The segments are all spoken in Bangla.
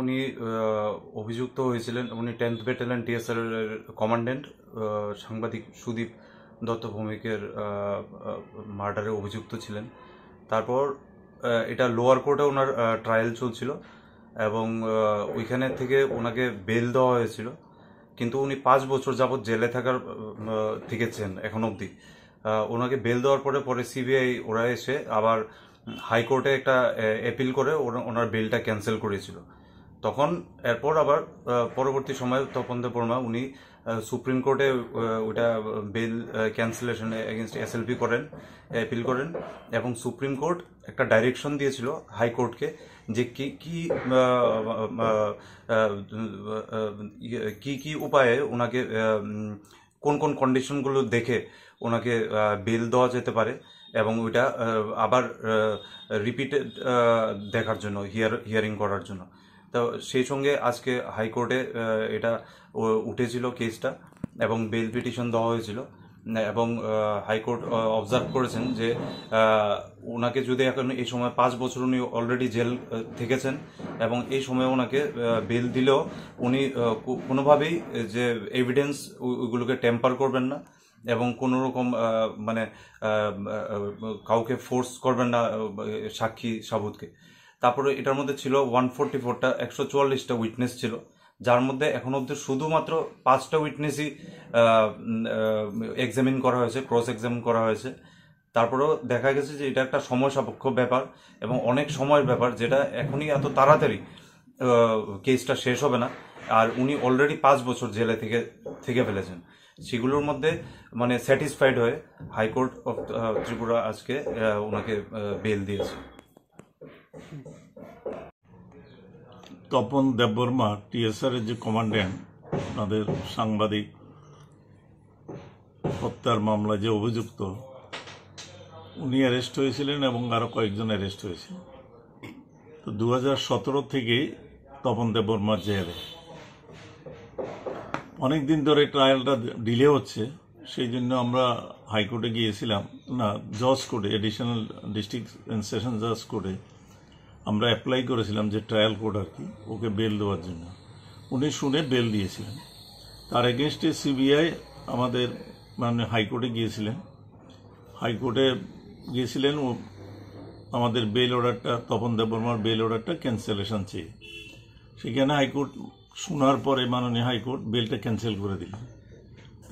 উনি অভিযুক্ত হয়েছিলেন। উনি 10th ব্যাটালিয়ন টিএসআর এর কমান্ড্যান্ট সাংবাদিক সুদীপ দত্ত ভৌমিকের মার্ডারে অভিযুক্ত ছিলেন। তারপর এটা লোয়ার কোর্টে ওনার ট্রায়াল চলছিল এবং ওইখানে থেকে ওনাকে বেল দেওয়া হয়েছিল, কিন্তু উনি 5 বছর যাবৎ জেলে থাকার থেকেছেন এখন অবধি। ওনাকে বেল দেওয়ার পরে সিবিআই ওরা এসে আবার হাইকোর্টে একটা অ্যাপিল করে ওনার বেলটা ক্যান্সেল করেছিল। তখন এরপর আবার পরবর্তী সময়ে তপন দেববর্মা উনি সুপ্রিম কোর্টে ওইটা বেল ক্যান্সেলেশন এগেনস্ট এসএলপি করেন, অ্যাপিল করেন এবং সুপ্রিম কোর্ট একটা ডাইরেকশন দিয়েছিল হাইকোর্টকে যে কি উপায়ে ওনাকে কোন কোন কন্ডিশনগুলো দেখে ওনাকে বেল দেওয়া যেতে পারে এবং ওইটা আবার রিপিটেড দেখার জন্য, হিয়ারিং করার জন্য। তো সেই সঙ্গে আজকে হাইকোর্টে এটা উঠেছিল কেসটা এবং বেল পিটিশন দেওয়া হয়েছিল এবং হাইকোর্ট অবজার্ভ করেছেন যে ওনাকে যদি এখন এই সময় 5 বছর উনি অলরেডি জেল থেকেছেন এবং এই সময় ওনাকে বেল দিলেও উনি কোনোভাবেই যে এভিডেন্স ওইগুলোকে টেম্পার করবেন না এবং কোনো রকম মানে কাউকে ফোর্স করবেন না সাক্ষী সাবুতকে। তারপরে এটার মধ্যে ছিল 144টা 144টা উইটনেস ছিল, যার মধ্যে এখন অবধি শুধুমাত্র 5টা উইটনেসই এক্সামিন করা হয়েছে, ক্রস এক্সামিন করা হয়েছে। তারপরেও দেখা গেছে যে এটা একটা সময় সাপেক্ষ ব্যাপার এবং অনেক সময়ের ব্যাপার, যেটা এখনই এত তাড়াতাড়ি কেসটা শেষ হবে না। আর উনি অলরেডি 5 বছর জেলে থেকে ফেলেছেন। সেগুলোর মধ্যে মানে স্যাটিসফাইড হয়ে হাইকোর্ট অফ ত্রিপুরা আজকে ওনাকে বেল দিয়েছে। তপন দেববর্মা টিএসআর এর যে কমান্ড্যান্ট, তাদের সাংবাদিক হত্যার মামলায় যে অভিযুক্ত, উনি অ্যারেস্ট হয়েছিলেন এবং আরো কয়েকজন অ্যারেস্ট হয়েছে। তো 2017 থেকেই তপন দেববর্মার জেলে। অনেকদিন ধরে ট্রায়ালটা ডিলে হচ্ছে, সেই জন্য আমরা হাইকোর্টে গিয়েছিলাম, না জজ কোর্টে, এডিশনাল ডিস্ট্রিক্ট অ্যান্ড সেশন জজ কোর্টে আমরা অ্যাপ্লাই করেছিলাম যে ট্রায়াল কোর্ট আর কি, ওকে বেল দেওয়ার জন্য। উনি শুনে বেল দিয়েছিলেন। তার এগেনস্টে সিবিআই আমাদের মানে হাইকোর্টে গিয়েছিলেন। হাইকোর্টে গিয়েছিলেন ও আমাদের বেল অর্ডারটা, তপন দেববর্মার বেল অর্ডারটা ক্যান্সেলেশন চেয়ে। সেখানে হাইকোর্ট শোনার পরে মাননীয় হাইকোর্ট বেলটা ক্যান্সেল করে দিলেন।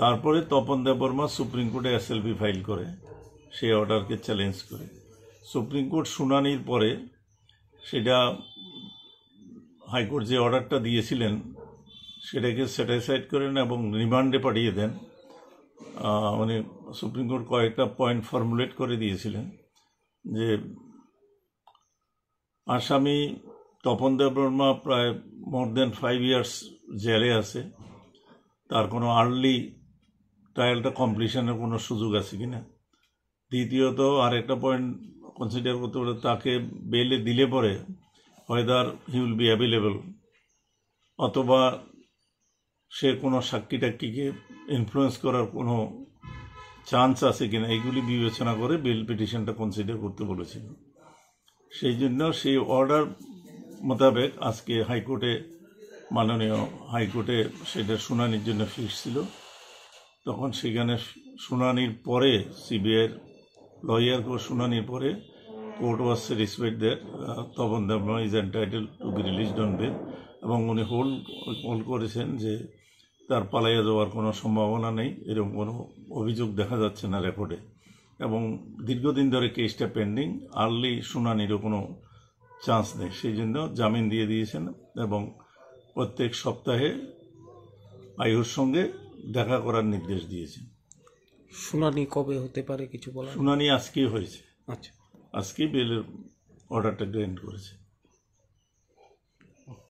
তারপরে তপন দেববর্মা সুপ্রিম কোর্টে এসএলপি ফাইল করে সেই অর্ডারকে চ্যালেঞ্জ করে। সুপ্রিম কোর্ট শুনানির পরে সেটা হাইকোর্ট যে অর্ডারটা দিয়েছিলেন সেটাকে স্যাটিসফাইড করেন এবং রিমান্ডে পাঠিয়ে দেন। মানে সুপ্রিম কোর্ট কয়েকটা পয়েন্ট ফর্মুলেট করে দিয়েছিলেন যে আসামি তপন দেববর্মা প্রায় মোর দেন 5 ইয়ার্স জেলে আছে, তার কোনো আর্লি ট্রায়ালটা কমপ্লিশনের কোনো সুযোগ আছে কিনা। দ্বিতীয়ত আরেকটা পয়েন্ট কনসিডার করতে পারে, তাকে বেলে দিলে পরে whether he will be available, অথবা সে কোনো সাক্ষী টাক্ষীকে ইনফ্লুয়েন্স করার কোনো চান্স আছে কিনা, এইগুলি বিবেচনা করে বেল পিটিশনটা কনসিডার করতে বলেছিল। সেই জন্য সেই অর্ডার মোতাবেক আজকে হাইকোর্টে, মাননীয় হাইকোর্টে সেটা শুনানির জন্য ফিক্স ছিল। তখন সেখানে শুনানির পরে সিবিআইয়ের লয়ার শুনানির পরে court was satisfied that Tapan Debbarma is entitle to be released on bail, এবং উনি হোল্ড করেছেন যে তার পালাইয়া যাওয়ার কোনো সম্ভাবনা নেই, এরকম কোনো অভিযোগ দেখা যাচ্ছে না রেকর্ডে, এবং দীর্ঘদিন ধরে কেসটা পেন্ডিং, আর্লি শুনানিরও কোনো চান্স নেই। সেই জন্য জামিন দিয়ে দিয়েছেন এবং প্রত্যেক সপ্তাহে আয়ুর সঙ্গে দেখা করার নির্দেশ দিয়েছেন। শুনানি কবে হতে পারে কিছু বলা? শুনানি আজকেই হয়েছে, আচ্ছা, আজকেই বেলের অর্ডারটা গ্র্যান্ট করেছে।